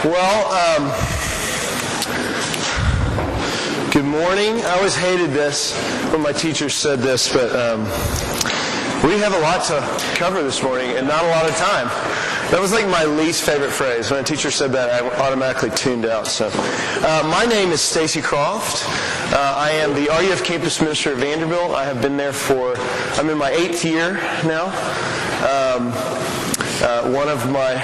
Good morning. I always hated this when my teachers said this, but we have a lot to cover this morning and not a lot of time. That was like my least favorite phrase. When a teacher said that, I automatically tuned out. So, my name is Stacey Croft. I am the RUF campus minister at Vanderbilt. I have been there I'm in my 8th year now. One of my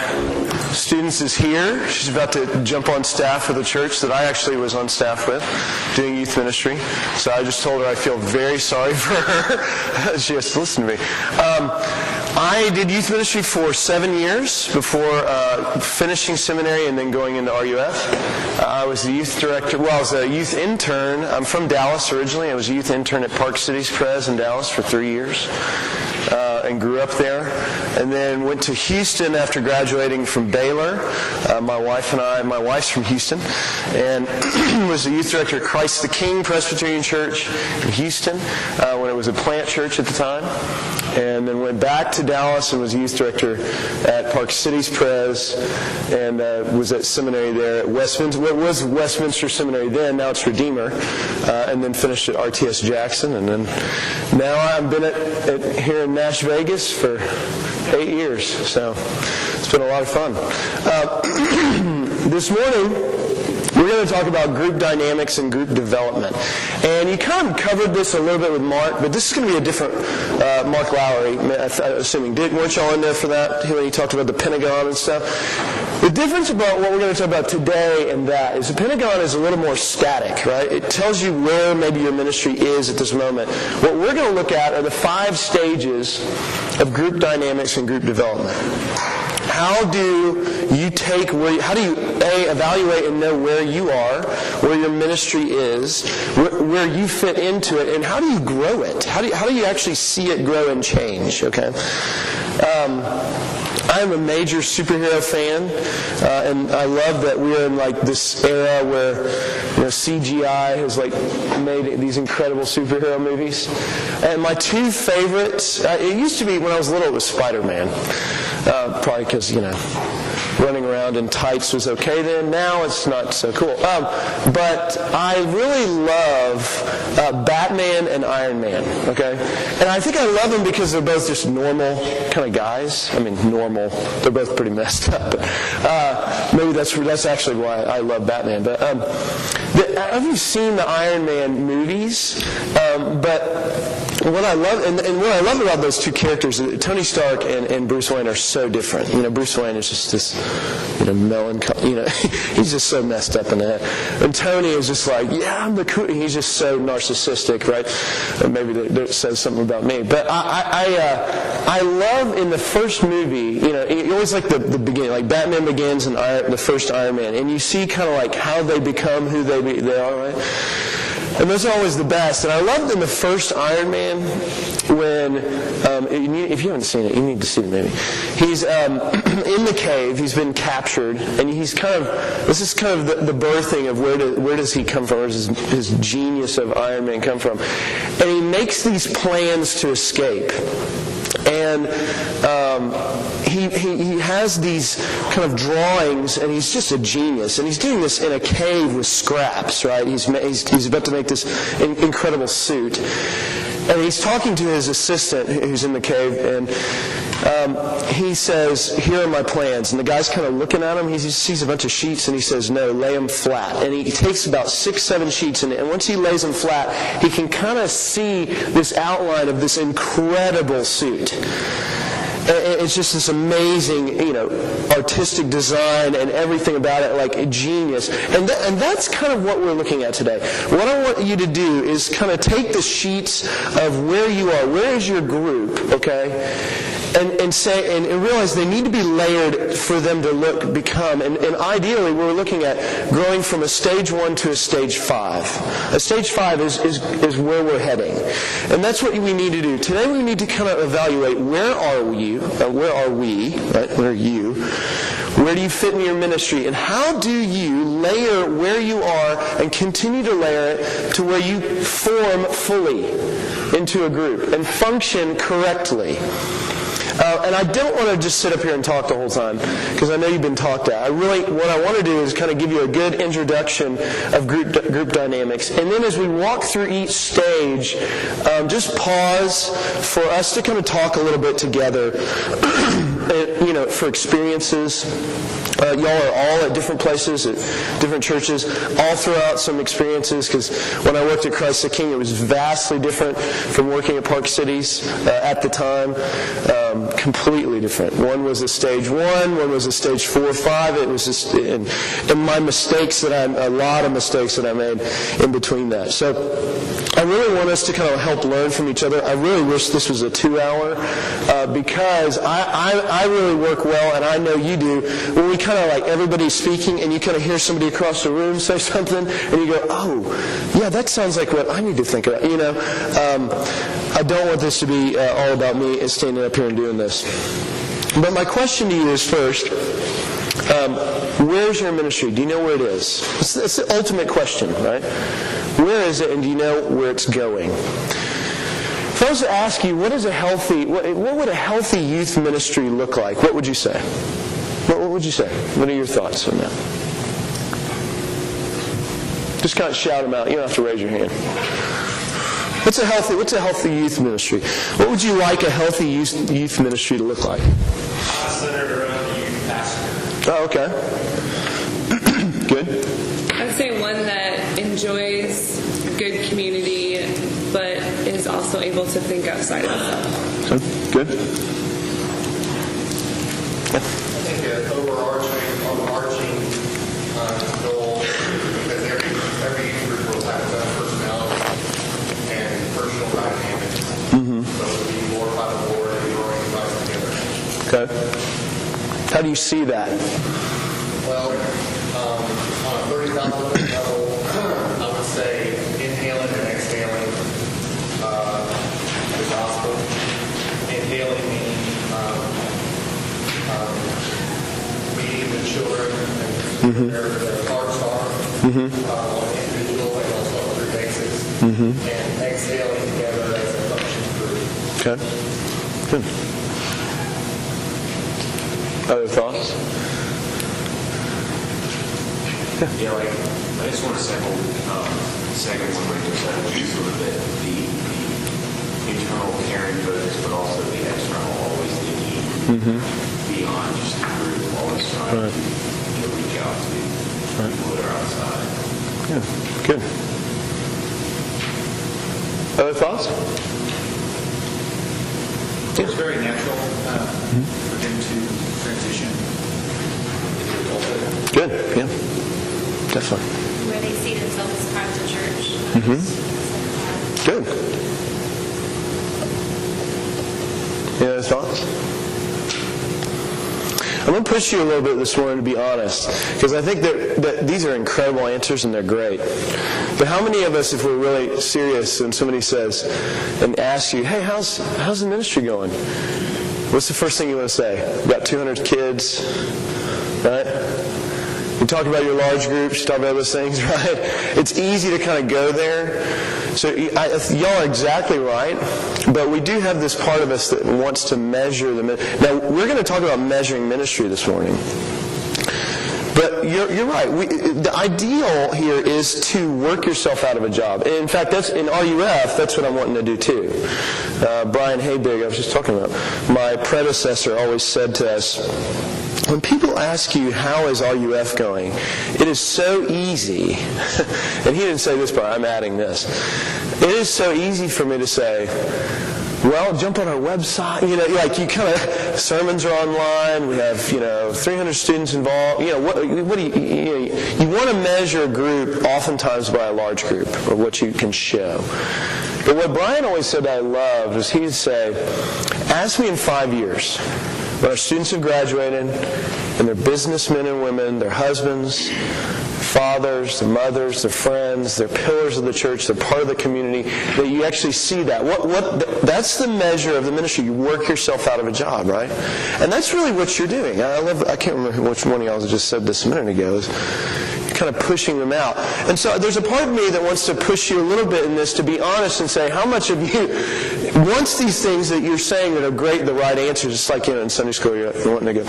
students is here. She's about to jump on staff with a church that I actually was on staff with, doing youth ministry. So I just told her I feel very sorry for her. She has to listen to me. I did youth ministry for 7 years before finishing seminary and then going into RUF. I was the youth director. I was a youth intern. I'm from Dallas originally. I was a youth intern at Park Cities Pres in Dallas for 3 years. And grew up there, and then went to Houston after graduating from Baylor. My wife's from Houston, and was the youth director at Christ the King Presbyterian Church in Houston when it was a plant church at the time, and then went back to Dallas and was youth director at Park Cities Pres, and was at seminary there at Westminster. What was Westminster Seminary then, now it's Redeemer, and then finished at RTS Jackson, and then now I've been here in Nashville Vegas for 8 years, so it's been a lot of fun. This morning, we're going to talk about group dynamics and group development. And you kind of covered this a little bit with Mark, but this is going to be a different Mark Lowry, assuming. Weren't y'all in there for that when he talked about the Pentagon and stuff? The difference about what we're going to talk about today and that is the Pentagon is a little more static, right? It tells you where maybe your ministry is at this moment. What we're going to look at are the 5 stages of group dynamics and group development. How do you evaluate and know where you are, where your ministry is, where you fit into it, and how do you grow it? How do you actually see it grow and change, okay? I'm a major superhero fan, and I love that we're in like this era where CGI has like made these incredible superhero movies. And my 2 favorites, it used to be when I was little, it was Spider-Man. Probably because, running around in tights was okay then. Now it's not so cool. But I really love Batman and Iron Man, okay? And I think I love them because they're both just normal kind of guys. I mean, normal. They're both pretty messed up. But, maybe that's actually why I love Batman. But have you seen the Iron Man movies? What I love, and what I love about those 2 characters, Tony Stark and Bruce Wayne are so different. Bruce Wayne is just this, melancholy, he's just so messed up in the head. And Tony is just like, yeah, I'm the cool, he's just so narcissistic, right? Or maybe that says something about me. But I love in the first movie, you always like the beginning, like Batman Begins and the first Iron Man, and you see kind of like how they become who they are, right? And those are always the best. And I loved in the first Iron Man when, if you haven't seen it, you need to see the movie. He's in the cave. He's been captured, and this is kind of the birthing of where does he come from? Where does his genius of Iron Man come from? And he makes these plans to escape. And he has these kind of drawings, and he's just a genius. And he's doing this in a cave with scraps, right? He's about to make this incredible suit. And he's talking to his assistant who's in the cave, and he says, here are my plans. And the guy's kind of looking at him. He sees a bunch of sheets, and he says, no, lay them flat. And he takes about 6-7 sheets, and once he lays them flat, he can kind of see this outline of this incredible suit. It's just this amazing, artistic design and everything about it, like genius. And that's kind of what we're looking at today. What I want you to do is kind of take the sheets of where you are, where is your group, okay? And realize they need to be layered for them to become. And ideally, we're looking at growing from a stage 1 to a stage 5. A stage 5 is where we're heading. And that's what we need to do. Today we need to kind of evaluate where are we, right? Where are you? Where do you fit in your ministry? And how do you layer where you are and continue to layer it to where you form fully into a group and function correctly? And I don't want to just sit up here and talk the whole time, because I know you've been talked at. What I want to do is kind of give you a good introduction of group dynamics. And then as we walk through each stage, just pause for us to kind of talk a little bit together, for experiences. Y'all are all at different places, at different churches, all throughout some experiences, because when I worked at Christ the King, it was vastly different from working at Park Cities at the time. Completely different. One was a stage 1, one was a stage 4 or 5. It was just, and my a lot of mistakes that I made in between that. So I really want us to kind of help learn from each other. I really wish this was a 2-hour, because I really work well, and I know you do, when we kind of like everybody's speaking and you kind of hear somebody across the room say something and you go, oh, yeah, that sounds like what I need to think about. I don't want this to be all about me standing up here and doing this. But my question to you is first, where's your ministry? Do you know where it is? It's the ultimate question, right? Where is it, and do you know where it's going? If I was to ask you, what would a healthy youth ministry look like? What would you say? What would you say? What are your thoughts on that? Just kind of shout them out. You don't have to raise your hand. What's a healthy youth ministry? What would you like a healthy youth ministry to look like? Centered around the youth pastor. Oh, okay. Good. I'd say one that enjoys good community, but is also able to think outside of itself. Good. I think an overarching goal, because every youth group will have its own personality and personal dynamics. Mm-hmm. So it would be more by the Lord and more unified together. Okay. How do you see that? Well, on a 30,000 foot level, I would say inhaling and exhaling the gospel. Inhaling meaning meeting the children and their hearts are on an individual and also on a basis, and exhaling together as a function group. Okay. Good. Other thoughts? Yeah, I just want to second one where you said sort of the internal caring focus, but also the external, always thinking beyond just the group, always trying to reach out to people that are outside. Yeah, good. Other thoughts? It's very natural for them to transition into adulthood. Good, yeah. Definitely. Where they see themselves as part of the church. Good. Any other thoughts? I'm going to push you a little bit this morning, to be honest, because I think that these are incredible answers and they're great. But how many of us, if we're really serious and somebody says and asks you, hey, how's the ministry going? What's the first thing you want to say? Got 200 kids, right? You talk about your large groups, you talk about those things, right? It's easy to kind of go there. So y'all are exactly right, but we do have this part of us that wants to measure the ministry. Now, we're going to talk about measuring ministry this morning. But you're right. The ideal here is to work yourself out of a job. In fact, that's in RUF, that's what I'm wanting to do too. Brian Haybig, I was just talking about, my predecessor always said to us, when people ask you, how is RUF going, it is so easy, and he didn't say this, but I'm adding this. It is so easy for me to say, well, jump on our website. You kind of, sermons are online. We have, 300 students involved. What do you want to measure a group oftentimes by a large group or what you can show. But what Brian always said I loved was he'd say, ask me in 5 years, when our students have graduated and they're businessmen and women, their husbands, fathers, their mothers, their friends, they're pillars of the church, they're part of the community, that you actually see that. That's the measure of the ministry. You work yourself out of a job, right? And that's really what you're doing. I can't remember which one of y'all just said this a minute ago. You're kind of pushing them out. And so there's a part of me that wants to push you a little bit in this, to be honest and say, how much of you wants these things that you're saying that are great, the right answers? It's like, in Sunday school, you're wanting to go,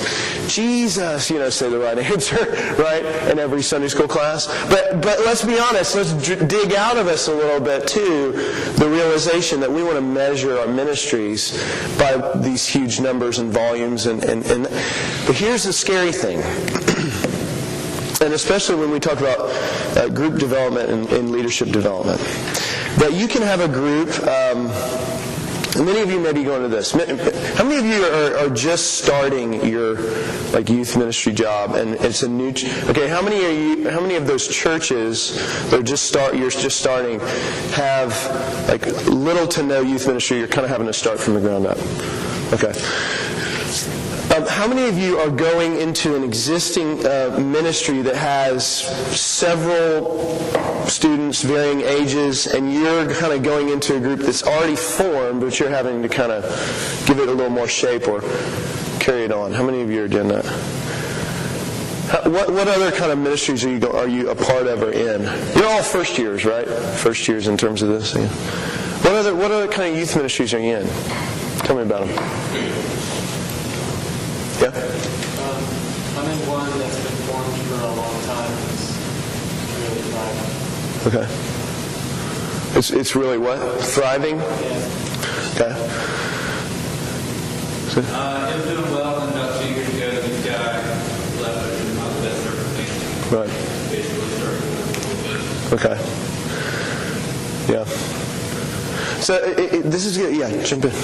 Jesus, say the right answer, right, in every Sunday school class. But let's be honest, let's dig out of us a little bit, too, the realization that we want to measure our ministries by these huge numbers and volumes. But here's the scary thing. And especially when we talk about group development and leadership development, that you can have a group. Many of you may be going to this. How many of you are just starting your youth ministry job, and it's a new? Okay, how many of those churches that you're just starting have little to no youth ministry? You're kind of having to start from the ground up. Okay. How many of you are going into an existing ministry that has several students, varying ages, and you're kind of going into a group that's already formed, but you're having to kind of give it a little more shape or carry it on? How many of you are doing that? What other kind of ministries are you a part of or in? You're all first years, right? First years in terms of this. Yeah. What other kind of youth ministries are you in? Tell me about them. Yeah? I'm in one that's been formed for a long time. It's really thriving. Okay. It's really what? Thriving? Yeah. Okay. So, it was doing well, and about 2 years ago, this guy left it in my best circumstances. right. Basically started with a little bit. Okay. Yeah. So this is good. Yeah, jump in. Coming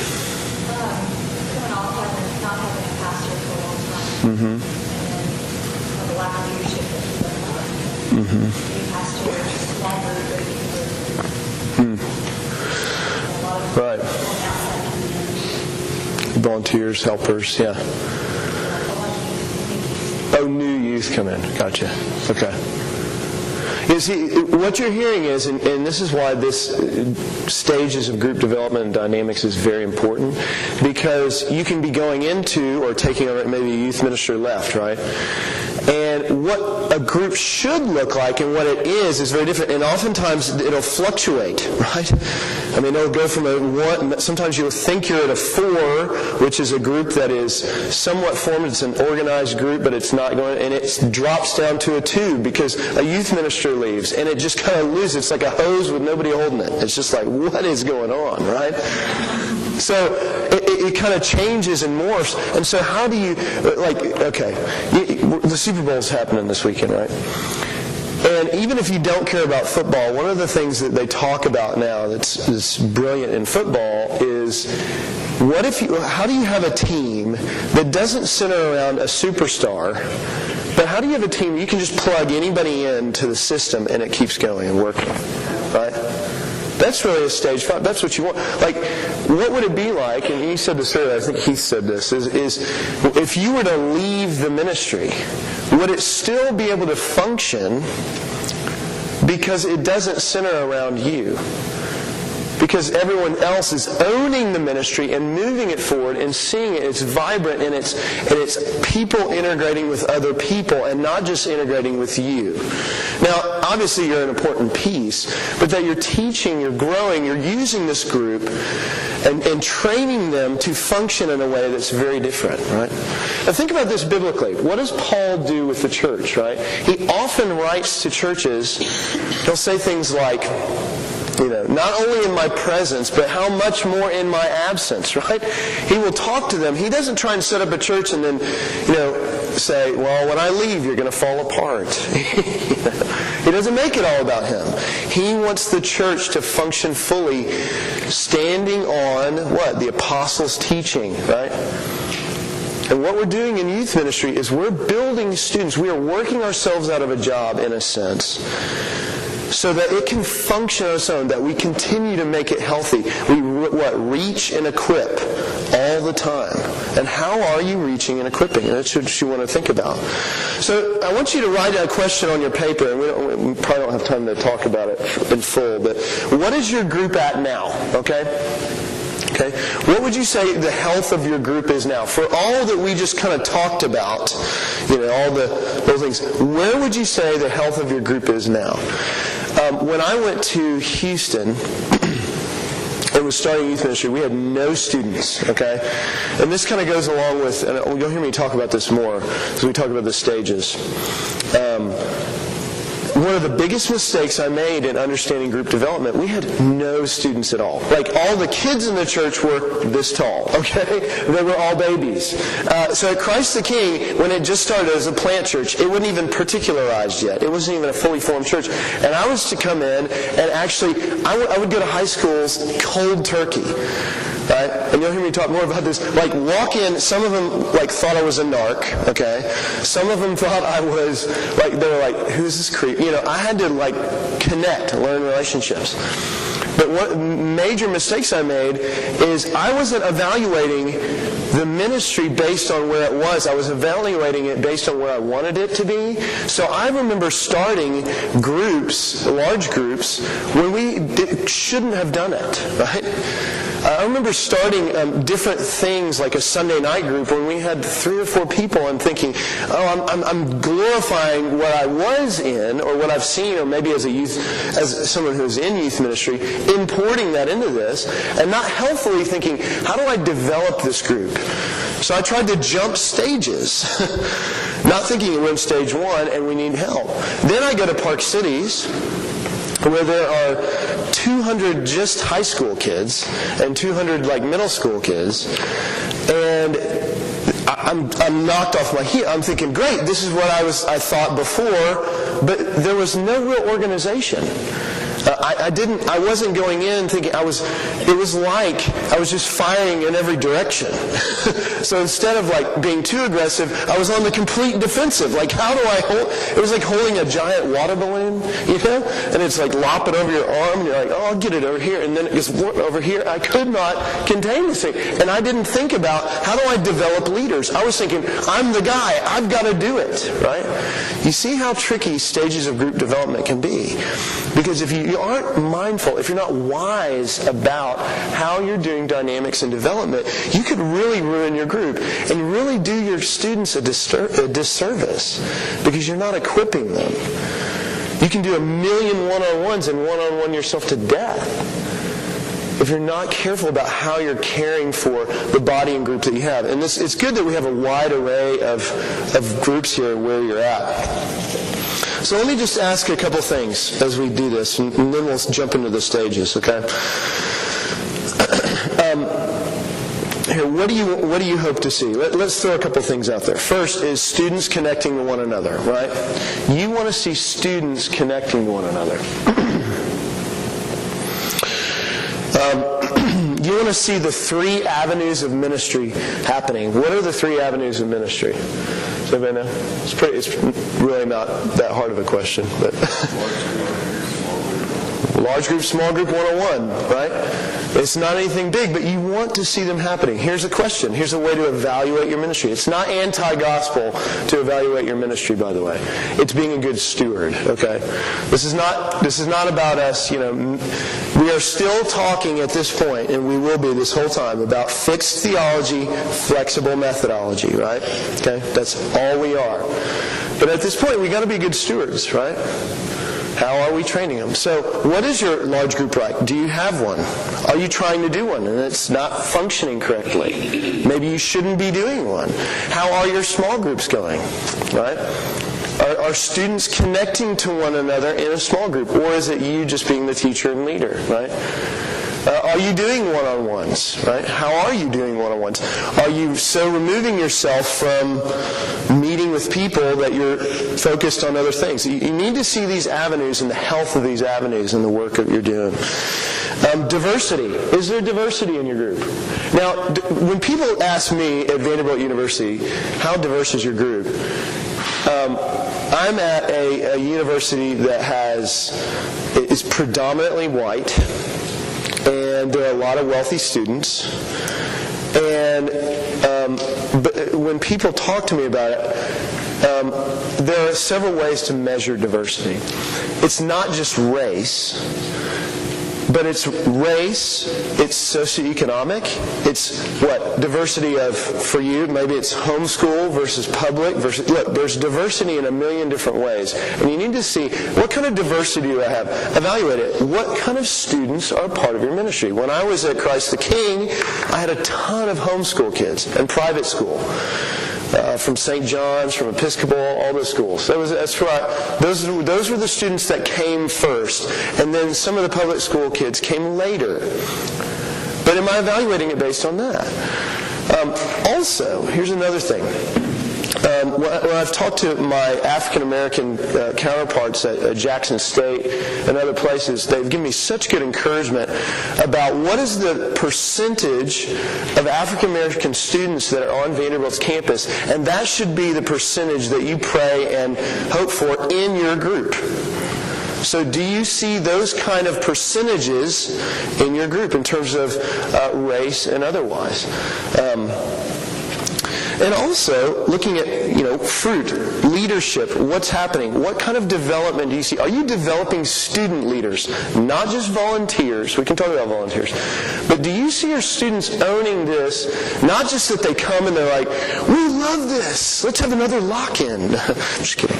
off not having a pastor for a long time. Mm-hmm. And then the lack of leadership that you don't have. Mm-hmm. New pastors, small group, a lot of Right. Volunteers, helpers, yeah. Oh, new youth come in. Gotcha. Okay. You see, what you're hearing is, and this is why this stages of group development and dynamics is very important, because you can be going into or taking over, maybe a youth minister left, right? And what a group should look like and what it is very different. And oftentimes it'll fluctuate, right? I mean, it'll go from a 1, sometimes you'll think you're at a 4, which is a group that is somewhat formed. It's an organized group, but it's not going, and it drops down to a 2 because a youth minister leaves, and it just kind of loses. It's like a hose with nobody holding it. It's just like, what is going on, right? So it kind of changes and morphs. And so how do you, the Super Bowl's happening this weekend, right? And even if you don't care about football, one of the things that they talk about now that's brilliant in football is, how do you have a team that doesn't center around a superstar, but how do you have a team where you can just plug anybody into the system and it keeps going and working, right? That's really a stage 5. That's what you want. Like, what would it be like, and you said this earlier, I think Heath said this, is if you were to leave the ministry, would it still be able to function because it doesn't center around you? Because everyone else is owning the ministry and moving it forward and seeing it. It's vibrant, and it's people integrating with other people and not just integrating with you. Now, obviously you're an important piece, but that you're teaching, you're growing, you're using this group and training them to function in a way that's very different, right? Now think about this biblically. What does Paul do with the church, right? He often writes to churches, he'll say things like, not only in my presence, but how much more in my absence, right? He will talk to them. He doesn't try and set up a church and then, say, well, when I leave, you're going to fall apart. He doesn't make it all about him. He wants the church to function fully, standing on, the apostles' teaching, right? And what we're doing in youth ministry is we're building students. We are working ourselves out of a job, in a sense, so that it can function on its own, that we continue to make it healthy. We reach and equip all the time. And how are you reaching and equipping? That's what you want to think about. So I want you to write a question on your paper, and we probably don't have time to talk about it in full, but what is your group at now? Okay? Okay? What would you say the health of your group is now? For all that we just kind of talked about, all those things, where would you say the health of your group is now? When I went to Houston and was starting youth ministry, we had no students, okay? And this kind of goes along with, and you'll hear me talk about this more as we talk about the stages. One of the biggest mistakes I made in understanding group development, we had no students at all. Like, all the kids in the church were this tall, okay? They were all babies. So at Christ the King, when it just started as a plant church, it wasn't even particularized yet. It wasn't even a fully formed church. And I was to come in, and actually, I would go to high schools cold turkey. Right? And you'll hear me talk more about this. Like, walk in, some of them, thought I was a narc, okay? Some of them thought I was, they were like, who's this creep? I had to, connect, learn relationships. But what major mistakes I made is I wasn't evaluating the ministry based on where it was. I was evaluating it based on where I wanted it to be. So I remember starting groups, large groups, when we shouldn't have done it, right? I remember starting different things like a Sunday night group when we had 3 or 4 people and thinking, I'm glorifying what I was in or what I've seen, or maybe as someone who's in youth ministry, importing that into this and not healthily thinking, how do I develop this group? So I tried to jump stages, not thinking we're in stage 1 and we need help. Then I go to Park Cities, where there are 200 just high school kids and 200 middle school kids, and I'm knocked off my heel. I'm thinking, great, this is what I thought before, but there was no real organization. I wasn't going in thinking it was like I was just firing in every direction. So instead of being too aggressive, I was on the complete defensive. How do I hold? It was like holding a giant water balloon, and it's lop it over your arm, and you're like, oh, I'll get it over here, and then it gets over here. I could not contain this thing. And I didn't think about, how do I develop leaders? I was thinking, I'm the guy, I've got to do it, right? You see how tricky stages of group development can be. Because if you aren't mindful, if you're not wise about how you're doing dynamics and development, you could really ruin your group and really do your students a disservice because you're not equipping them. You can do 1 million one-on-ones and one-on-one yourself to death if you're not careful about how you're caring for the body and group that you have. And it's good that we have a wide array of groups here where you're at. So let me just ask a couple things as we do this, and then we'll jump into the stages, okay? Here, what do you hope to see? Let's throw a couple things out there. First is students connecting to one another, right? You want to see students connecting to one another. You want to see the 3 avenues of ministry happening. What are the 3 avenues of ministry? Does anybody know? It's really not that hard of a question, but large group, small group, 101, right? It's not anything big, but you want to see them happening. Here's a question. Here's a way to evaluate your ministry. It's not anti-gospel to evaluate your ministry, by the way. It's being a good steward, okay? This is not about us, we are still talking at this point, and we will be this whole time, about fixed theology, flexible methodology, right? Okay? That's all we are. But at this point, we got to be good stewards, right? How are we training them? So what is your large group like? Do you have one? Are you trying to do one and it's not functioning correctly? Maybe you shouldn't be doing one. How are your small groups going? Right? Are students connecting to one another in a small group? Or is it you just being the teacher and leader? Right? Are you doing one-on-ones? Right? How are you doing one-on-ones? Are you so removing yourself from meeting with people that you're focused on other things? You need to see these avenues and the health of these avenues in the work that you're doing. Diversity. Is there diversity in your group? Now, when people ask me at Vanderbilt University, how diverse is your group? I'm at a university that is predominantly white, and there are a lot of wealthy students. And but when people talk to me about it, there are several ways to measure diversity. It's not just race, But it's race, it's socioeconomic, it's what? Diversity of, for you, maybe it's homeschool versus public versus, look, there's diversity in a million different ways. And you need to see, what kind of diversity do I have? Evaluate it. What kind of students are part of your ministry? When I was at Christ the King, I had a ton of homeschool kids and private school. From St. John's, from Episcopal, all those schools. That's right. Those were the students that came first. And then some of the public school kids came later. But am I evaluating it based on that? Also, here's another thing. When I've talked to my African-American counterparts at Jackson State and other places, they've given me such good encouragement about what is the percentage of African-American students that are on Vanderbilt's campus, and that should be the percentage that you pray and hope for in your group. So do you see those kind of percentages in your group in terms of race and otherwise? And also, looking at, fruit, leadership, what's happening? What kind of development do you see? Are you developing student leaders? Not just volunteers. We can talk about volunteers. But do you see your students owning this? Not just that they come and they're like, we love this. Let's have another lock-in. Just kidding.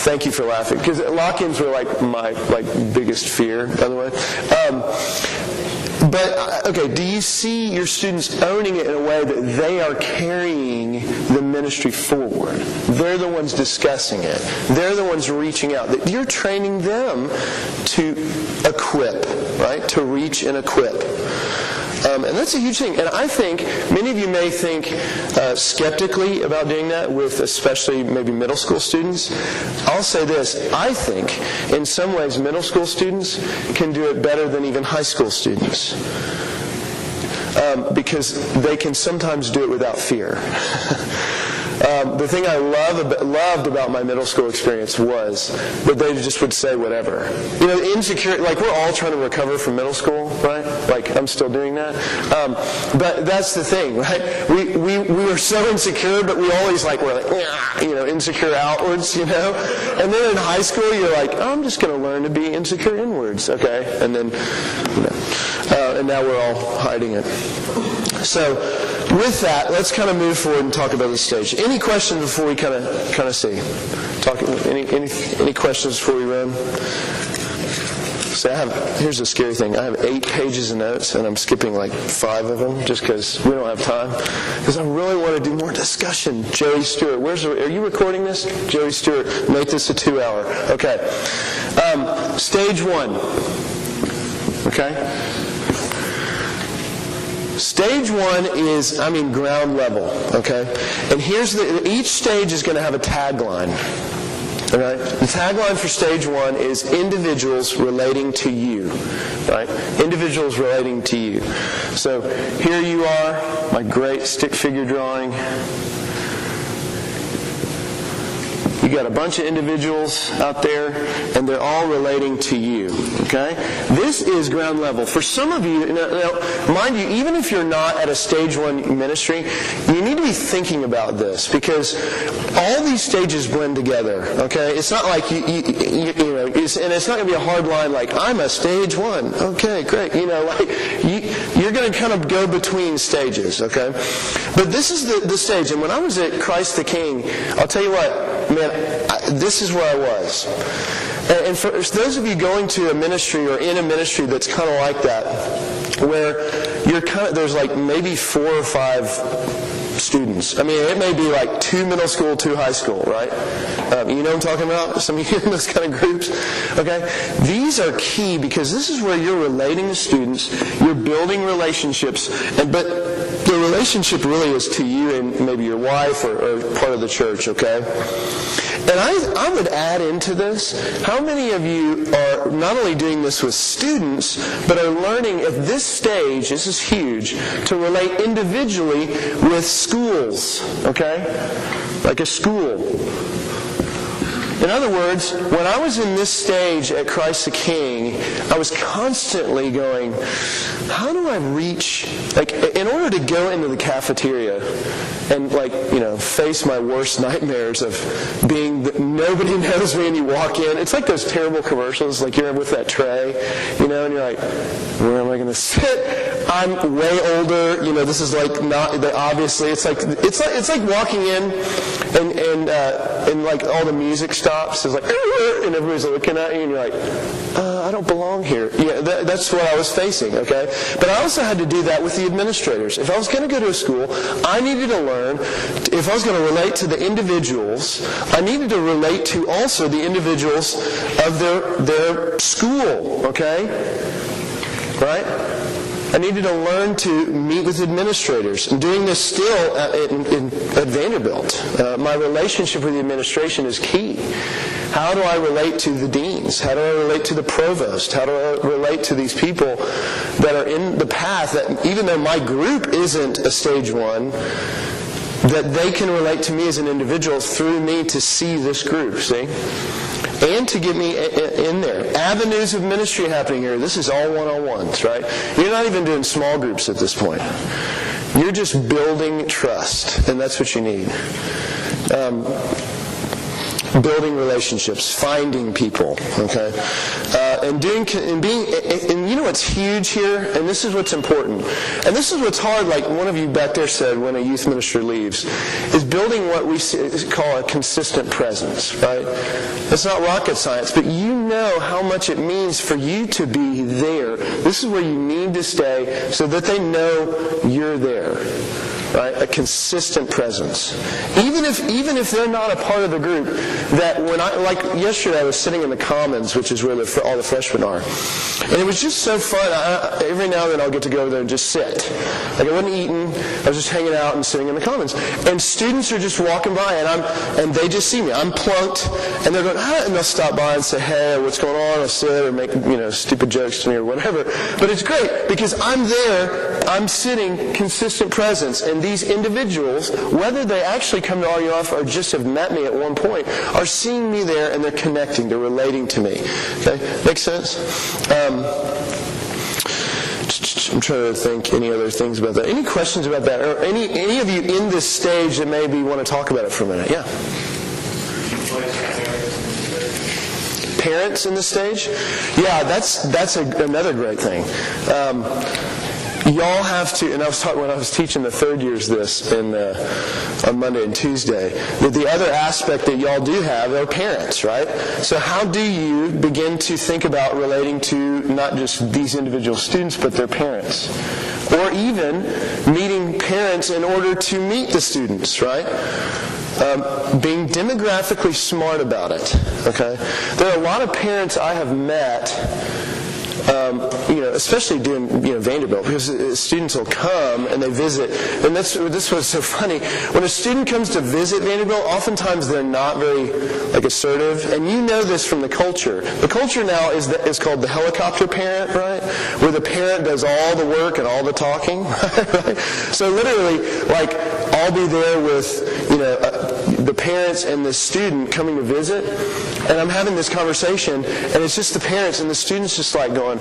Thank you for laughing. Because lock-ins were my biggest fear, by the way. But, okay, do you see your students owning it in a way that they are carrying the ministry forward? They're the ones discussing it. They're the ones reaching out. That you're training them to equip, right? To reach and equip. And that's a huge thing. And I think many of you may think skeptically about doing that with especially maybe middle school students. I'll say this. I think in some ways middle school students can do it better than even high school students. Because they can sometimes do it without fear. The thing I loved about my middle school experience was that they just would say whatever. Insecure, we're all trying to recover from middle school, right? I'm still doing that. But that's the thing, right? We were so insecure, but we always we're insecure outwards, And then in high school, you're like, I'm just going to learn to be insecure inwards, okay? And then, and now we're all hiding it. So, with that, let's kind of move forward and talk about the stage. Any questions before we kind of see? Any questions before we run? So here's the scary thing. I have 8 pages of notes, and I'm skipping 5 of them just because we don't have time. Because I really want to do more discussion. Joey Stewart, are you recording this? Joey Stewart, make this a 2-hour. Okay. Stage 1. Okay. Stage 1 is, ground level, okay? And each stage is going to have a tagline, okay? The tagline for stage 1 is individuals relating to you, right? Individuals relating to you. So here you are, my great stick figure drawing. You got a bunch of individuals out there, and they're all relating to you, okay? This is ground level. For some of you, now, mind you, even if you're not at a stage 1 ministry, you need to be thinking about this, because all these stages blend together, okay? It's not like, and it's not going to be a hard line I'm a stage 1. Okay, great. You're going to kind of go between stages, okay? But this is the stage, and when I was at Christ the King, I'll tell you what, man, this is where I was. And for those of you going to a ministry or in a ministry that's kind of like that, where there's maybe 4 or 5 students. It may be 2 middle school, 2 high school, right? You know what I'm talking about? Some of you in those kind of groups? Okay? These are key because this is where you're relating to students, you're building relationships, but the relationship really is to you and maybe your wife or part of the church, okay? And I would add into this, how many of you are not only doing this with students, but are learning at this stage, this is huge, to relate individually with schools, okay? Like a school. In other words, when I was in this stage at Christ the King, I was constantly going, how do I reach, like, in order to go into the cafeteria and, like, face my worst nightmares of being that nobody knows me and you walk in. It's like those terrible commercials, like you're with that tray, and you're like, where am I going to sit? I'm way older, this is like not, obviously, it's like walking in and like all the music stops, it's like, and everybody's looking at you and you're like, I don't belong here. Yeah, that's what I was facing, okay? But I also had to do that with the administrators. If I was going to go to a school, I needed to learn, if I was going to relate to the individuals, I needed to relate to also the individuals of their school, okay? Right? I needed to learn to meet with administrators. I'm doing this still at Vanderbilt. My relationship with the administration is key. How do I relate to the deans? How do I relate to the provost? How do I relate to these people that are in the path that even though my group isn't a stage 1, that they can relate to me as an individual through me to see this group, see? And to get me in there. Avenues of ministry happening here. This is all one-on-ones, right? You're not even doing small groups at this point. You're just building trust, and that's what you need. Building relationships, finding people, okay, and you know what's huge here, and this is what's important, and this is what's hard. Like one of you back there said, when a youth minister leaves, is building what we call a consistent presence. Right? It's not rocket science, but you know how much it means for you to be there. This is where you need to stay, so that they know you're there. Right? A consistent presence. Even if they're not a part of the group, that when like yesterday I was sitting in the Commons, which is where all the freshmen are, and it was just so fun. Every now and then I'll get to go over there and just sit. Like I wasn't eating, I was just hanging out and sitting in the Commons. And students are just walking by and they just see me. I'm plunked, and they're going, and they'll stop by and say, hey, what's going on? I'll sit or make stupid jokes to me or whatever. But it's great because I'm there, I'm sitting, consistent presence, and these individuals, whether they actually come to RUF or just have met me at one point, are seeing me there and they're connecting, they're relating to me. Okay? Makes sense? I'm trying to think any other things about that. Any questions about that? Or any of you in this stage that maybe want to talk about it for a minute? Yeah? Parents in this stage? Yeah, that's another great thing. Y'all have to, and I was talking when I was teaching the third years this on Monday and Tuesday, that the other aspect that y'all do have are parents, right? So how do you begin to think about relating to not just these individual students, but their parents? Or even meeting parents in order to meet the students, right? Being demographically smart about it, okay? There are a lot of parents I have met, especially doing Vanderbilt, because students will come and they visit, and this was so funny. When a student comes to visit Vanderbilt, oftentimes they're not very assertive, and you know this from the culture. The culture now is called the helicopter parent, right? Where the parent does all the work and all the talking. Right? So literally, I'll be there with the parents and the student coming to visit, and I'm having this conversation, and it's just the parents and the students just going,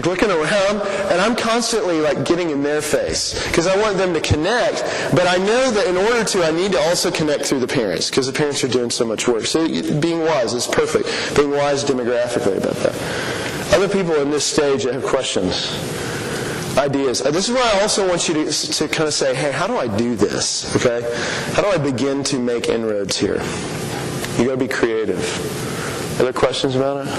looking around, and I'm constantly getting in their face because I want them to connect, but I know that in order to, I need to also connect through the parents because the parents are doing so much work. So being wise is perfect. Being wise demographically about that. Other people in this stage that have questions, ideas. This is where I also want you to kind of say, hey, how do I do this? Okay? How do I begin to make inroads here? You got to be creative. Other questions about it?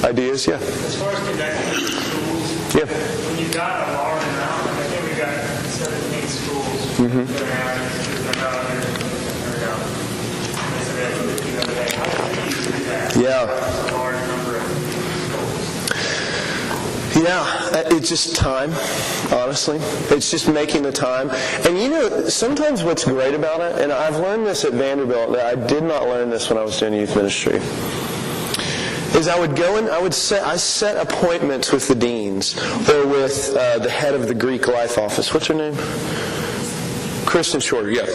Ideas? Yeah. As far as connecting to schools, yeah. When you got a large amount, I think we got 17 schools that are having, they're not under, how do you do that? Yeah. That's a large number of schools. Yeah, it's just time, honestly. It's just making the time. And sometimes what's great about it, and I've learned this at Vanderbilt, that I did not learn this when I was doing youth ministry, is I would go in, I set appointments with the deans or with the head of the Greek life office. What's her name? Kristen Shorter, yeah.